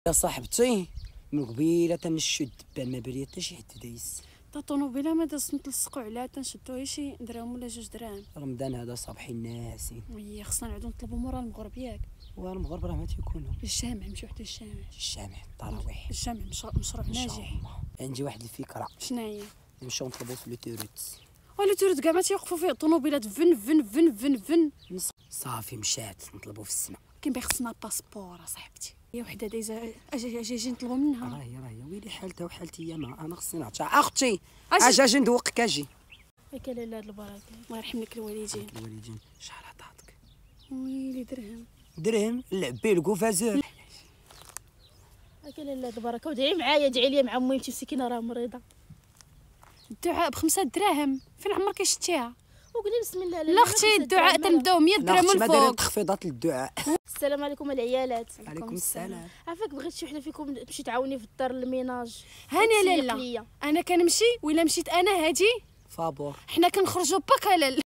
يا صاحبتي من قبيله تنشد الدبان ما بالي حتى شي حد دايز. تا طونوبيله ما داز نتلصقوا عليها تنشدوها شي درهم ولا 2 دراهم. رمضان هذا صباحي الناسين. وي خصنا نعودو نطلبوا مورا المغرب ياك. والمغرب راه ما تيكونوا. الجامع نمشيو حتى الجامع. الجامع التراويح. الجامع مشروع ناجح. عندي واحد الفكره. شنو هي؟ نمشيو نطلبوا في لوتوروت. ولا تورد كاع ما تيوقفوا فيه طونوبيلات فن فن فن فن فن. صافي مشات نطلبوا في السماء. كاين باغي خصنا الباسبور اصاحبتي. هي وحده دايزه اجي نطلبوا منها. راهي ويلي حالتها وحالتي يا ما انا خصني نعطيها اختي. اجي ندوقك اجي. ياك لاله هاد البركه الله يرحم لك الوالدين. الوالدين شحال عطاتك؟ ويلي درهم نلعب به الكوفازور. هاكا لاله هاد البركه ودعي معايا ادعي لي مع امي مسكينه راه مريضه. الدعاء ب5 دراهم فين عمرك شتيها؟ وقولي بسم الله. لا اختي الدعاء تنبداو 100 درهم من ما دايره فوق. تخفيضات للدعاء. السلام عليكم العيالات. عليكم السلام. عافاك بغيت شي وحده فيكم تمشي تعاوني في الدار الميناج. هاني لاله انا كنمشي ولا مشيت انا هادي فابور حنا كنخرجوا باكا لاله.